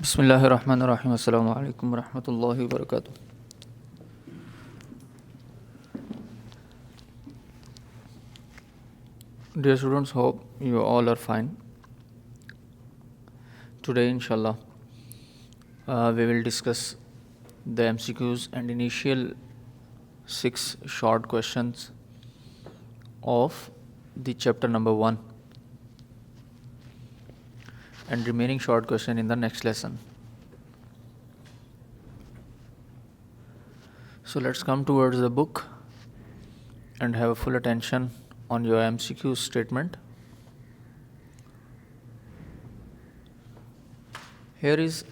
बिस्मिल्लाहिर्रहमानिर्रहीम अस्सलामु अलैकुम वरहमतुल्लाहि वबरकातुह। Dear students, hope you all are fine. Today, inshallah, we will discuss the MCQs and initial 6 short questions of the chapter number 1 and remaining short question in the next lesson. So let's come towards the book and have full attention on your MCQ statement. Here is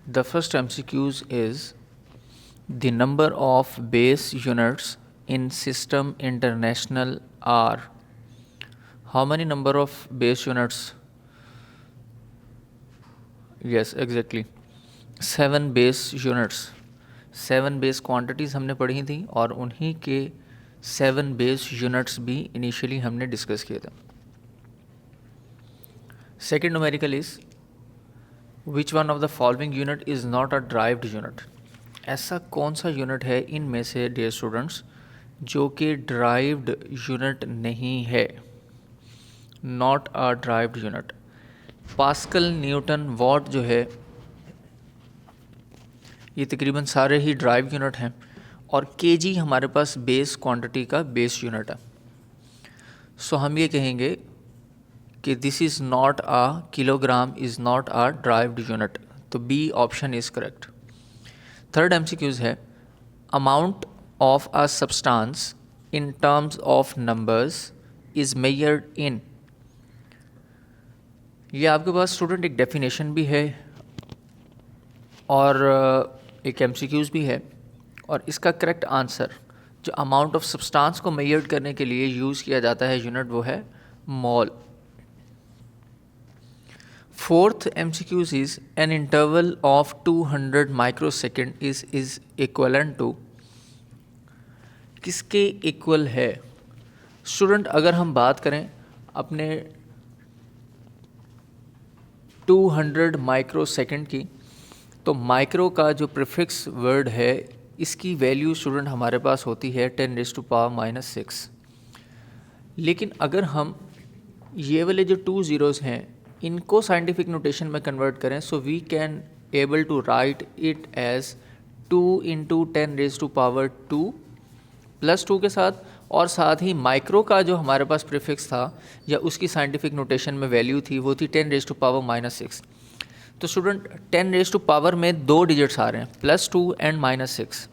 the first MCQs is the number of base units in system international are. How many number of base units? Yes, exactly. 7 base units. 7 base quantities हमने पढ़ी थी और उन्हीं के 7 base units भी initially हमने discuss किए थे. Second numerical is which one of the following unit is not a derived unit? ऐसा कौन सा यूनिट है इनमें से डियर स्टूडेंट्स जो कि derived unit नहीं है? Not a derived unit. Pascal, Newton, what जो है ये तकरीबन सारे ही ड्राइव यूनिट हैं और केजी हमारे पास बेस क्वांटिटी का बेस यूनिट है. सो हम ये कहेंगे कि this is not a kilogram is not a derived unit. तो B option is correct. Third MCQs है amount of a substance in terms of numbers is measured in. ये आपके पास स्टूडेंट एक डेफिनेशन भी है और एक एमसीक्यूज़ भी है और इसका करेक्ट आंसर जो अमाउंट ऑफ सब्सटेंस को मेजर करने के लिए यूज़ किया जाता है यूनिट वो है mole. Fourth MCQs is an interval of 200 microsecond is equivalent to. किसके इक्वल है स्टूडेंट? अगर हम बात करें अपने 200 माइक्रोसेकंड की तो माइक्रो का जो प्रीफिक्स वर्ड है इसकी वैल्यू स्टूडेंट हमारे पास होती है 10⁻⁻⁶. लेकिन अगर हम ये वाले जो 2 ज़ीरोज़ हैं इनको साइंटिफिक नोटेशन में कन्वर्ट करें so we can able to write it as 2 × 10⁻² +2 के साथ, और साथ ही माइक्रो का जो हमारे पास प्रीफिक्स था या उसकी साइंटिफिक नोटेशन में वैल्यू थी वो थी 10⁻⁻⁶. तो स्टूडेंट 10 में 2 डिजिट्स आ रहे हैं +2 एंड -6.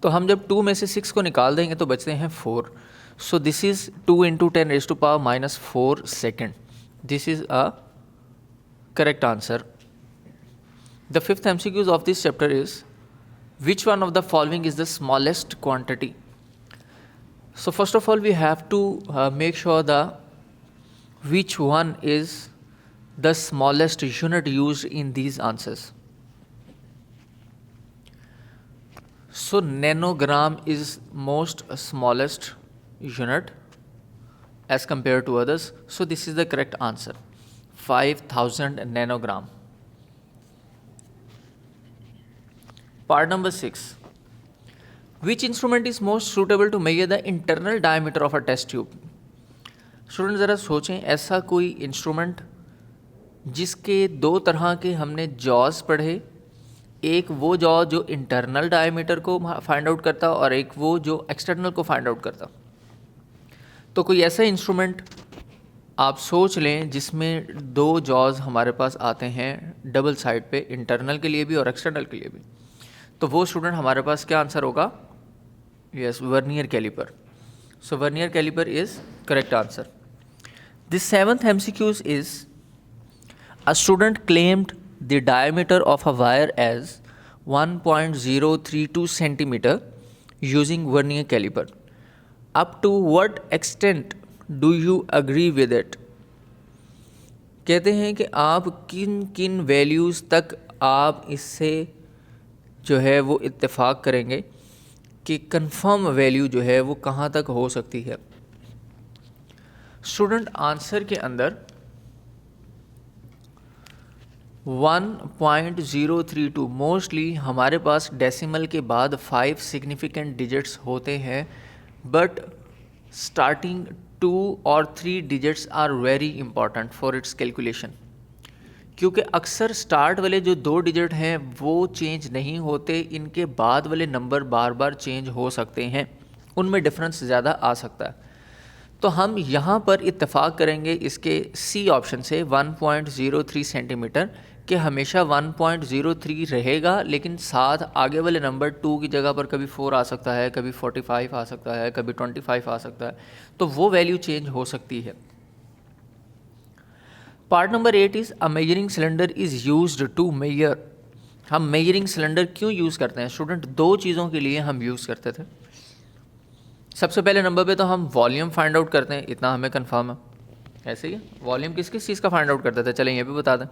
तो हम जब 2 में से 6 को निकाल देंगे तो बचते हैं 4. So this is 2 × 10⁻⁻⁴ second. This is a correct answer. The fifth MCQs of this chapter is which one of the following is the smallest quantity? So first of all we have to make sure the which one is the smallest unit used in these answers. So nanogram is most smallest unit as compared to others. So this is the correct answer, 5000 nanogram. Part number 6. Which instrument is most suitable to measure the internal diameter of a test tube? Student ज़रा सोचें ऐसा कोई instrument जिसके 2 तरह के हमने jaws पढ़े. एक वो जॉ जो इंटरनल डायमीटर को फाइंड आउट करता और एक वो जो एक्सटर्नल को फाइंड आउट करता. तो कोई ऐसा इंस्ट्रूमेंट आप सोच लें जिसमें 2 जॉज हमारे पास आते हैं डबल साइड पे, इंटरनल के लिए भी और एक्सटर्नल के लिए भी. तो वो स्टूडेंट हमारे पास क्या आंसर होगा? Yes, vernier caliper. So vernier caliper is correct answer. This seventh MCQs is a student claimed the diameter of a wire as 1.032 centimetre using vernier caliper. Up to what extent do you agree with it? कहते हैं कि आप किन किन values तक आप इससे जो है वो इत्तेफाक करेंगे कि कंफर्म वैल्यू जो है वो कहाँ तक हो सकती है. स्टूडेंट आंसर के अंदर 1.032 मोस्टली हमारे पास डेसिमल के बाद 5 सिग्निफिकेंट डिजिट्स होते हैं, बट स्टार्टिंग 2 और 3 digits are very important for its calculation, क्योंकि अक्सर स्टार्ट वाले जो 2 डिजिट हैं वो चेंज नहीं होते, इनके बाद वाले नंबर बार बार चेंज हो सकते हैं, उनमें डिफरेंस ज़्यादा आ सकता है। तो हम यहाँ पर इत्तेफाक करेंगे इसके सी ऑप्शन से 1.03 सेंटीमीटर कि हमेशा 1.03 रहेगा, लेकिन साथ आगे वाले नंबर 2 की जगह पर कभी 4 आ सकता है, कभी 45 आ सकता है, कभी 25 आ सकता है, तो वो वैल्यू चेंज हो सकती है। Part number 8 is a measuring cylinder is used to measure. हम मेजरिंग सिलेंडर क्यों यूज़ करते हैं स्टूडेंट? 2 चीज़ों के लिए हम यूज़ करते थे। सबसे पहले नंबर पे तो हम वॉल्यूम फाइंड आउट करते हैं, इतना हमें कंफर्म है, ऐसे ही वॉल्यूम किस किस चीज़ का फाइंड आउट करते थे, चलें ये भी बता दें।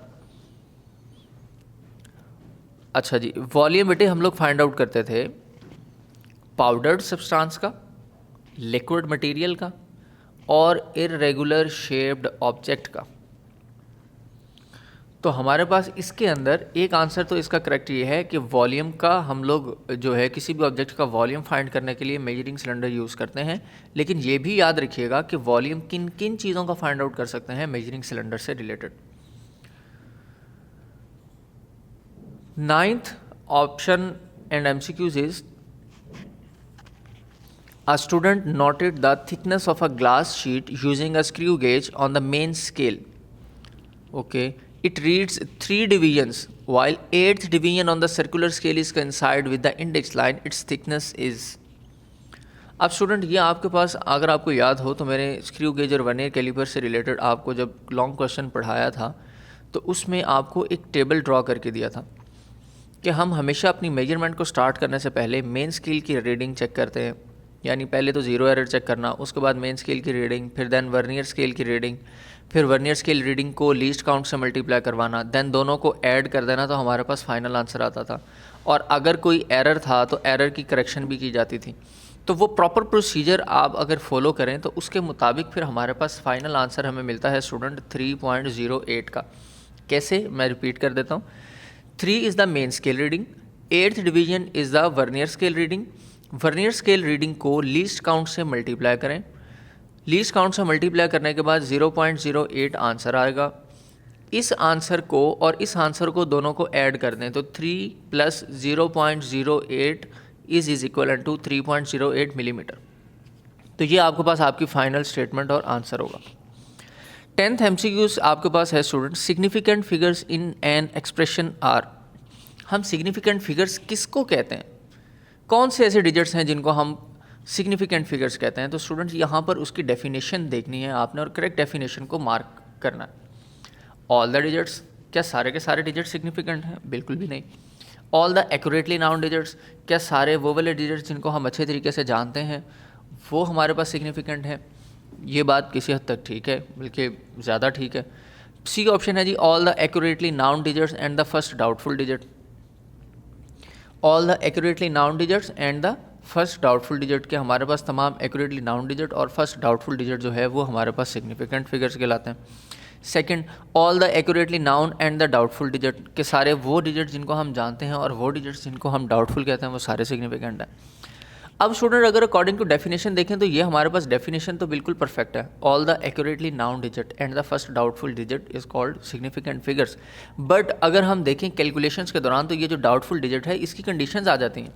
अच्छा जी, वॉल्यूम बेटे हम लोग फाइंड आउट करते थे पाउडर्ड सब्सटेंस का, लिक्विड मटेरियल का और इर्रेगुलर शेप्ड ऑब्जेक्ट का। तो हमारे पास इसके अंदर एक आंसर तो इसका करेक्ट ये है कि वॉल्यूम का हम लोग जो है किसी भी ऑब्जेक्ट का वॉल्यूम फाइंड करने के लिए मेजरिंग सिलेंडर यूज़ करते हैं, लेकिन ये भी याद रखिएगा कि वॉल्यूम किन किन चीज़ों का फाइंड आउट कर सकते हैं मेजरिंग सिलेंडर से related. 9th option and MCQs is a student noted the thickness of a glass sheet using a screw gauge on the main scale. Okay, it reads 3 divisions while 8th division on the circular scale is coincide with the index line. Its thickness is. अब student ये आपके पास अगर आपको याद हो तो मैंने screw gauge और वर्नियर कैलिपर से रिलेटेड आपको जब लॉन्ग क्वेश्चन पढ़ाया था तो उसमें आपको एक टेबल ड्रॉ करके दिया था कि हम हमेशा अपनी मेजरमेंट को स्टार्ट करने से पहले मेन स्केल की रीडिंग चेक करते हैं, यानी पहले तो ज़ीरो एरर चेक करना, उसके बाद मेन स्केल की रीडिंग, फिर देन वर्नियर स्केल की रीडिंग, फिर वर्नियर स्केल रीडिंग को लीस्ट काउंट से मल्टीप्लाई करवाना, देन दोनों को ऐड कर देना, तो हमारे पास फाइनल आंसर आता था। और अगर कोई एरर था तो एरर की करेक्शन भी की जाती थी। तो वो प्रॉपर प्रोसीजर आप अगर फॉलो करें तो उसके मुताबिक फिर हमारे पास फाइनल आंसर हमें मिलता है स्टूडेंट 3.08 का। कैसे, मैं रिपीट कर देता हूँ। 3 is the main scale reading, 8th division is the vernier scale reading. Vernier scale reading को लीस्ट काउंट से मल्टीप्लाई करें, लीस्ट काउंट से मल्टीप्लाई करने के बाद 0.08 आंसर आएगा। इस आंसर को और इस आंसर को दोनों को ऐड कर दें तो 3 + 0.08 इज़ इक्वल टू 3.08 मिलीमीटर। तो ये आपके पास आपकी फाइनल स्टेटमेंट और आंसर होगा। 10th MCQs आपके पास है student, significant figures in an expression are. हम सिग्निफिकेंट फिगर्स किसको कहते हैं? कौन से ऐसे डिजिट्स हैं जिनको हम सिग्निफिकेंट फिगर्स कहते हैं? तो स्टूडेंट यहाँ पर उसकी डेफिनेशन देखनी है आपने और करेक्ट डेफिनेशन को मार्क करना है। ऑल द डिजिट्स, क्या सारे के सारे डिजिट्स सिग्निफिकेंट हैं? बिल्कुल भी नहीं। All the accurately known digits, क्या सारे वो वाले डिजिट्स जिनको हम अच्छे तरीके से जानते हैं वो हमारे पास सिग्निफिकेंट हैं? ये बात किसी हद तक ठीक है, बल्कि ज़्यादा ठीक है। सी ऑप्शन है जी, all the accurately known digits and the first doubtful digit. All the accurately known digits and the first doubtful digit के हमारे पास तमाम एक्यूरेटली नाउन डिजिट और फर्स्ट डाउटफुल डिजिट जो है वो हमारे पास सिग्निफिकेंट फिगर्स कहलाते हैं। Second, all the accurately known and the doubtful digit के सारे वो डिजिट जिनको हम जानते हैं और वो डिजिट्स जिनको हम डाउटफुल कहते हैं वो सारे सिग्निफिकेंट हैं। अब स्टूडेंट अगर अकॉर्डिंग टू डेफिनेशन देखें तो ये हमारे पास डेफिनेशन तो बिल्कुल परफेक्ट है। All the accurately known digit and the first doubtful digit is called significant figures. But अगर हम देखें कैलकुलेशंस के दौरान तो ये जो डाउटफुल डिजिट है इसकी कंडीशंस आ जाती हैं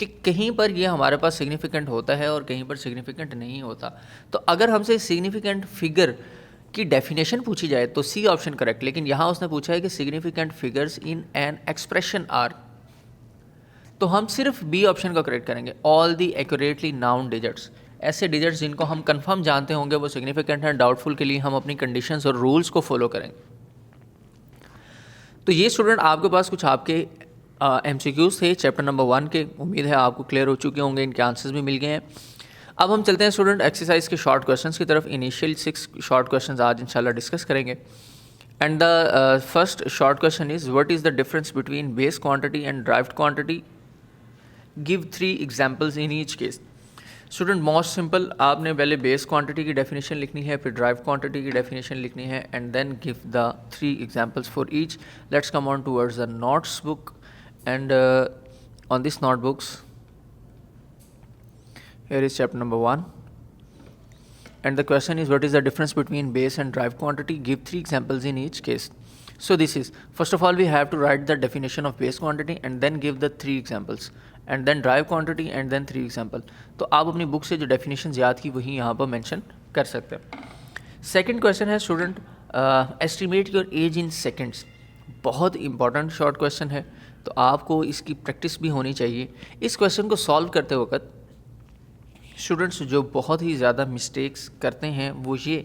कि कहीं पर ये हमारे पास सिग्निफिकेंट होता है और कहीं पर सिग्निफिकेंट नहीं होता। तो अगर हमसे सिग्निफिकेंट फिगर की डेफिनेशन पूछी जाए तो सी ऑप्शन करेक्ट, लेकिन यहाँ उसने पूछा है कि significant figures in an expression are, तो हम सिर्फ बी ऑप्शन का करेक्ट करेंगे। All the accurately known digits, ऐसे डिजिट्स जिनको हम कंफर्म जानते होंगे वो सिग्निफिकेंट हैं। डाउटफुल के लिए हम अपनी कंडीशंस और रूल्स को फॉलो करेंगे। तो ये स्टूडेंट आपके पास कुछ आपके MCQs थे चैप्टर नंबर 1 के। उम्मीद है आपको क्लियर हो चुके होंगे, इनके आंसर्स भी मिल गए हैं। अब हम चलते हैं स्टूडेंट एक्सरसाइज के शॉर्ट क्वेश्चंस की तरफ। इनिशियल 6 शॉर्ट क्वेश्चंस आज इंशाल्लाह डिस्कस करेंगे। And the first short question is, what is the difference between base quantity and derived quantity? Give 3 examples in each case. Student most simple, आपने पहले base quantity की definition लिखनी है, फिर drive quantity की डेफिनेशन लिखनी है, and then give the 3 examples for each. Let's come on towards the notes book, and on this notebooks here is chapter number 1, and the question is, what is the difference between base and drive quantity? Give 3 examples in each case. So this is, first of all we have to write the definition of base quantity and then give the 3 examples, and then drive quantity and then 3 example. तो आप अपनी book से जो definition याद की वही यहाँ पर मेंशन कर सकते हैं. सेकंड क्वेश्चन है student, estimate your age in seconds. बहुत इंपॉर्टेंट शॉर्ट क्वेश्चन है, तो आपको इसकी प्रैक्टिस भी होनी चाहिए. इस क्वेश्चन को सॉल्व करते वक्त स्टूडेंट्स जो बहुत ही ज़्यादा मिस्टेक्स करते हैं वो ये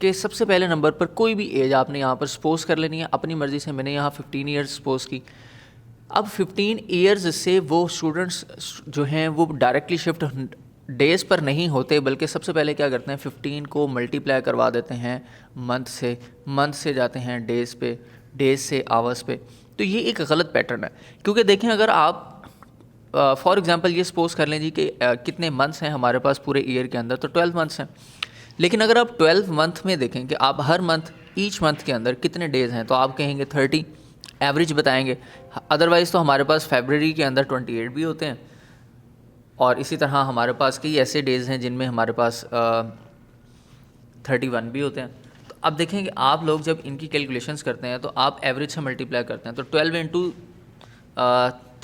कि सबसे पहले नंबर पर कोई भी एज आपने यहाँ पर सपोज कर लेनी है अपनी मर्ज़ी से. मैंने यहाँ 15 ईयर्स सपोज की. अब 15 ईयर्स से वो स्टूडेंट्स जो हैं वो डायरेक्टली शिफ्ट डेज़ पर नहीं होते, बल्कि सबसे पहले क्या करते हैं 15 को मल्टीप्लाई करवा देते हैं मंथ से जाते हैं डेज़ पे, डेज़ से आवर्स पे. तो ये एक गलत पैटर्न है, क्योंकि देखें अगर आप फॉर एग्जांपल ये सपोज कर लें जी कि कितने मंथ्स हैं हमारे पास पूरे ईयर के अंदर, तो 12 मंथ्स हैं. लेकिन अगर आप 12 मंथ में देखें कि आप हर मंथ ईच मंथ के अंदर कितने डेज़ हैं, तो आप कहेंगे 30 एवरेज बताएंगे. अदरवाइज़ तो हमारे पास फरवरी के अंदर 28 भी होते हैं, और इसी तरह हमारे पास कई ऐसे डेज़ हैं जिनमें हमारे पास 31 भी होते हैं. तो अब देखें कि आप लोग जब इनकी कैलकुलेशंस करते हैं तो आप एवरेज से मल्टीप्लाई करते हैं, तो 12 इंटू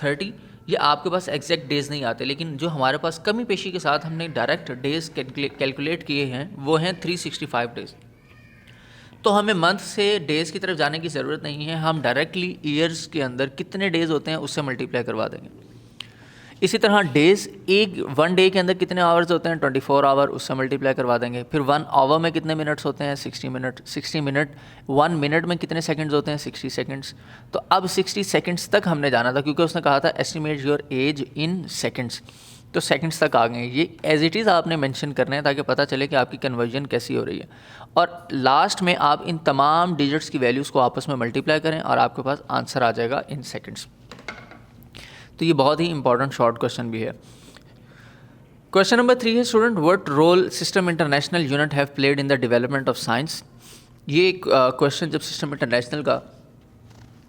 30 ये आपके पास एग्जैक्ट डेज़ नहीं आते. लेकिन जो हमारे पास कमी पेशी के साथ हमने डायरेक्ट डेज़ कैलकुलेट किए हैं वो हैं 365 डेज़. तो हमें मंथ से डेज़ की तरफ जाने की ज़रूरत नहीं है, हम डायरेक्टली ईयर्स के अंदर कितने डेज़ होते हैं उससे मल्टीप्लाई करवा देंगे. इसी तरह डेज़, वन डे के अंदर कितने आवर्स होते हैं 24 आवर, उससे मल्टीप्लाई करवा देंगे. फिर 1 आवर में कितने मिनट्स होते हैं 60 मिनट. 1 मिनट में कितने सेकंड्स होते हैं 60 सेकंड्स. तो अब 60 सेकंड्स तक हमने जाना था, क्योंकि उसने कहा था estimate your age in seconds. तो सेकंड्स तक आ गए. ये एज इट इज़ आपने मेंशन करना है ताकि पता चले कि आपकी कन्वर्जन कैसी हो रही है. और लास्ट में आप इन तमाम डिजिट्स की वैल्यूज़ को आपस में मल्टीप्लाई करें और आपके पास आंसर आ जाएगा इन सेकंड्स. तो ये बहुत ही इंपॉर्टेंट शॉर्ट क्वेश्चन भी है. क्वेश्चन नंबर 3 है student, what role system international unit have played in the development of science. ये एक क्वेश्चन जब सिस्टम इंटरनेशनल का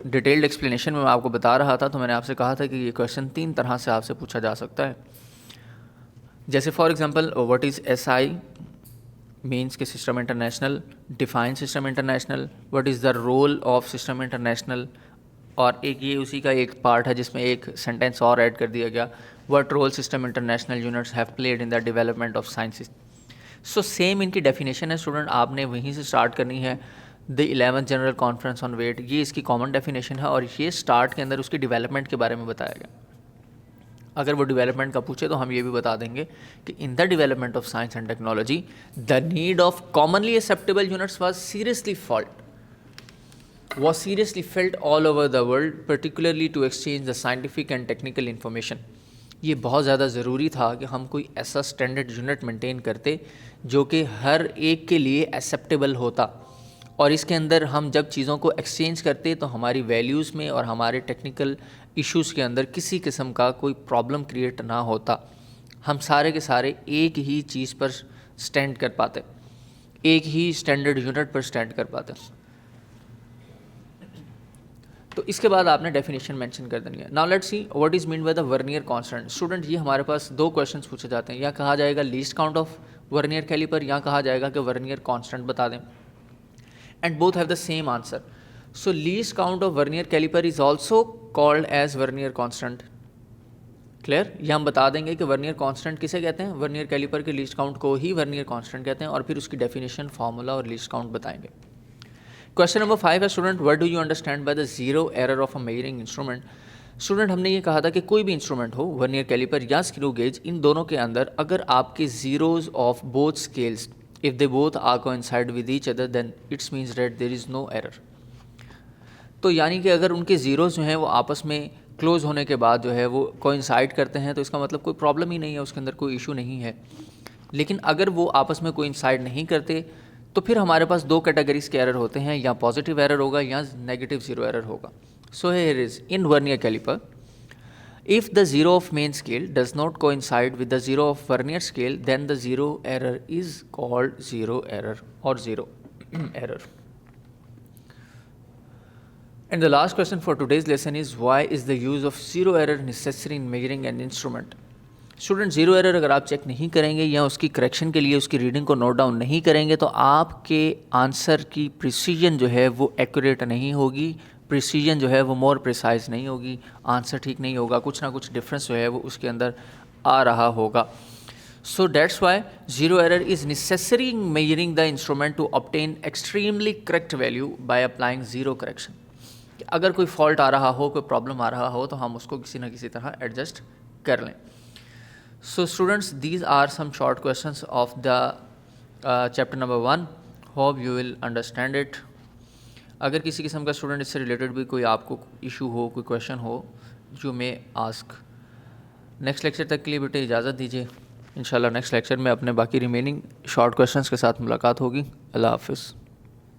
डिटेल्ड एक्सप्लेनेशन में मैं आपको बता रहा था, तो मैंने आपसे कहा था कि ये क्वेश्चन 3 तरह से आपसे पूछा जा सकता है. जैसे for example, what is SI means के system international, define system international, what is the role of system international, और एक ये उसी का एक पार्ट है जिसमें एक सेंटेंस और ऐड कर दिया गया, what role system international units have played in the development of sciences. So same इनकी डेफिनेशन है स्टूडेंट, आपने वहीं से स्टार्ट करनी है. The 11th general conference on weight, ये इसकी कॉमन डेफिनेशन है, और ये स्टार्ट के अंदर उसकी डेवलपमेंट के बारे में बताया गया. अगर वो डेवलपमेंट का पूछे तो हम ये भी बता देंगे कि इन the development of science and technology the need of commonly acceptable units was seriously felt all over the world, particularly to exchange the scientific and technical information. ये बहुत ज़्यादा ज़रूरी था कि हम कोई ऐसा स्टैंडर्ड यूनिट मेंटेन करते जो कि हर एक के लिए एक्सेप्टेबल होता, और इसके अंदर हम जब चीज़ों को एक्सचेंज करते तो हमारी वैल्यूज़ में और हमारे टेक्निकल इश्यूज़ के अंदर किसी किस्म का कोई प्रॉब्लम क्रिएट ना होता. हम सारे के सारे एक ही चीज़ पर स्टैंड कर पाते, एक ही स्टैंडर्ड यूनिट पर स्टैंड कर पाते. तो इसके बाद आपने डेफिनेशन मेंशन कर देनी है. Now let's see what is mean by the vernier constant. Student ये हमारे पास 2 क्वेश्चंस पूछे जाते हैं, या कहा जाएगा least count of vernier caliper, या कहा जाएगा कि वर्नियर कांस्टेंट बता दें, and both have the same answer. So least count of vernier caliper is also called as vernier constant. Clear? ये हम बता देंगे कि वर्नियर कांस्टेंट किसे कहते हैं, वर्नियर कैलिपर के लीस्ट काउंट को ही वर्नियर कांस्टेंट कहते हैं, और फिर उसकी डेफिनेशन, फार्मूला और लीस्ट काउंट बताएंगे. क्वेश्चन नंबर 5 है student, what do you understand by the zero error of a measuring instrument. Student हमने ये कहा था कि कोई भी इंस्ट्रूमेंट हो, वर्नियर कैलिपर या स्क्रू गेज, इन दोनों के अंदर अगर आपके zeros of both scales, if they both are coincide with each other, then it's means that there is no error. तो यानी कि अगर उनके ज़ीरोज़ जो हैं वो आपस में क्लोज होने के बाद जो है वो कोइंसाइड करते हैं, तो इसका मतलब कोई प्रॉब्लम ही नहीं है, उसके अंदर कोई इशू नहीं है. लेकिन अगर वो आपस में कोइंसाइड नहीं करते तो फिर हमारे पास 2 कैटेगरीज के एरर होते हैं, या पॉजिटिव एरर होगा या नेगेटिव जीरो एरर होगा. So here is in vernier caliper, If the zero of main scale does not coincide with the zero of vernier scale, then the zero error is called zero error or zero error. And the last question for today's lesson is, why is the use of zero error necessary in measuring an instrument? Student, zero error अगर आप check नहीं करेंगे या उसकी correction के लिए उसकी reading को नोट डाउन नहीं करेंगे तो आपके आंसर की प्रिसीजन जो है वो एक्यूरेट नहीं होगी, प्रिसीजन जो है वो मोर प्रिसाइज नहीं होगी, आंसर ठीक नहीं होगा, कुछ ना कुछ डिफरेंस जो है वो उसके अंदर आ रहा होगा. So that's why zero error is necessary in measuring the instrument to obtain extremely correct value by applying zero correction. अगर कोई फॉल्ट आ रहा हो, कोई प्रॉब्लम आ रहा हो तो हम उसको किसी न किसी तरह एडजस्ट कर लें. So students, these are some short questions of the chapter number 1. Hope you will understand it. अगर किसी किस्म का स्टूडेंट इससे रिलेटेड भी कोई आपको इशू हो, कोई क्वेश्चन हो, जो मे आस्क. नेक्स्ट लेक्चर तक के लिए बेटे इजाज़त दीजिए. इंशाल्लाह नेक्स्ट लेक्चर में अपने बाकी रिमेनिंग शॉर्ट क्वेश्चंस के साथ मुलाकात होगी. अल्लाह हाफ़िज़.